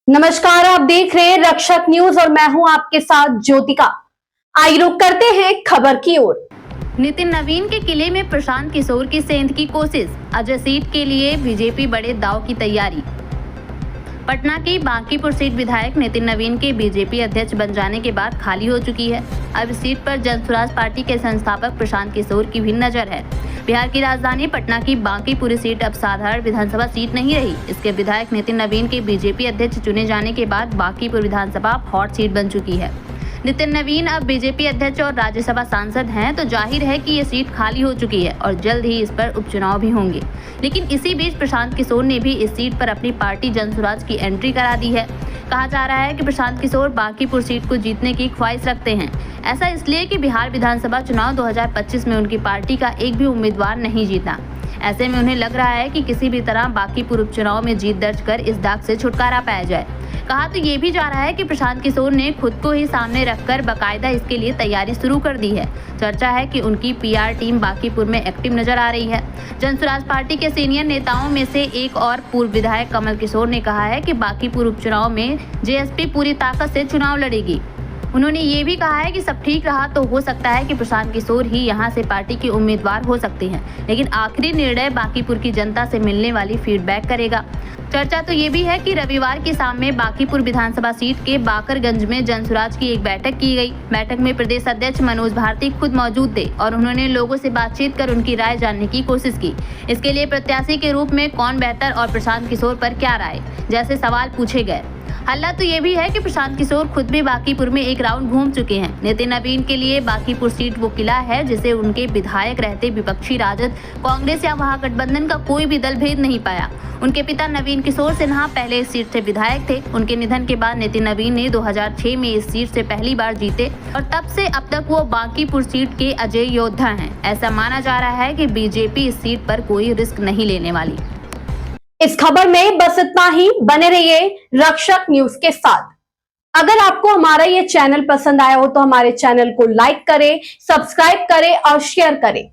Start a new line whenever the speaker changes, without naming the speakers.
नमस्कार, आप देख रहे हैं रक्षक न्यूज और मैं हूं आपके साथ ज्योतिका। आइए रुक करते हैं खबर की ओर।
नितिन नवीन के किले में प्रशांत किशोर की सेंध की कोशिश। अजय सीट के लिए बीजेपी बड़े दांव की तैयारी। पटना की बांकीपुर सीट विधायक नितिन नवीन के बीजेपी अध्यक्ष बन जाने के बाद खाली हो चुकी है। अब इस सीट पर जनसुराज पार्टी के संस्थापक प्रशांत किशोर की भी नजर है। बिहार की राजधानी पटना की बांकीपुर सीट अब साधारण विधानसभा सीट नहीं रही। इसके विधायक नितिन नवीन के बीजेपी अध्यक्ष चुने जाने के बाद बांकीपुर विधानसभा हॉट सीट बन चुकी है। नितिन नवीन अब बीजेपी अध्यक्ष और राज्यसभा सांसद हैं, तो जाहिर है कि ये सीट खाली हो चुकी है और जल्द ही इस पर उपचुनाव भी होंगे। लेकिन इसी बीच प्रशांत किशोर ने भी इस सीट पर अपनी पार्टी जनसुराज की एंट्री करा दी है। कहा जा रहा है कि प्रशांत किशोर बांकीपुर सीट को जीतने की ख्वाहिश रखते हैं। ऐसा इसलिए कि बिहार विधानसभा चुनाव 2025 में उनकी पार्टी का एक भी उम्मीदवार नहीं जीता। ऐसे में उन्हें लग रहा है कि किसी भी तरह बांकीपुर उपचुनाव में जीत दर्ज कर इस दाग से छुटकारा पाया जाए। कहा तो ये भी जा रहा है कि प्रशांत किशोर ने खुद को ही सामने रखकर बाकायदा इसके लिए तैयारी शुरू कर दी है। चर्चा है कि उनकी पीआर टीम बांकीपुर में एक्टिव नजर आ रही है। जनसुराज पार्टी के सीनियर नेताओं में से एक और पूर्व विधायक कमल किशोर ने कहा है कि बांकीपुर उपचुनाव में जेएसपी पूरी ताकत से चुनाव लड़ेगी। उन्होंने ये भी कहा है कि सब ठीक रहा तो हो सकता है कि प्रशांत किशोर ही यहां से पार्टी के उम्मीदवार हो सकते हैं, लेकिन आखिरी निर्णय बांकीपुर की जनता से मिलने वाली फीडबैक करेगा। चर्चा तो ये भी है कि रविवार की शाम में बांकीपुर विधानसभा सीट के बाकरगंज में जनसुराज की एक बैठक की गई। बैठक में प्रदेश अध्यक्ष मनोज भारती खुद मौजूद थे और उन्होंने लोगों से बातचीत कर उनकी राय जानने की कोशिश की। इसके लिए प्रत्याशी के रूप में कौन बेहतर और प्रशांत किशोर पर क्या राय जैसे सवाल पूछे गए। हल्ला तो ये भी है कि प्रशांत किशोर खुद भी बांकीपुर में एक राउंड घूम चुके हैं। नितिन नवीन के लिए बांकीपुर सीट वो किला है जिसे उनके विधायक रहते विपक्षी राजद, कांग्रेस या महागठबंधन का कोई भी दल भेद नहीं पाया। उनके पिता नवीन किशोर सिन्हा पहले इस सीट से विधायक थे। उनके निधन के बाद नितिन नवीन ने 2006 में इस सीट से पहली बार जीते और तब से अब तक वो बांकीपुर सीट के अजय योद्धा हैं। ऐसा माना जा रहा है कि बीजेपी इस सीट पर कोई रिस्क नहीं लेने वाली।
इस खबर में बस इतना ही। बने रहिए रक्षक न्यूज के साथ। अगर आपको हमारा ये चैनल पसंद आया हो तो हमारे चैनल को लाइक करें, सब्सक्राइब करें और शेयर करें।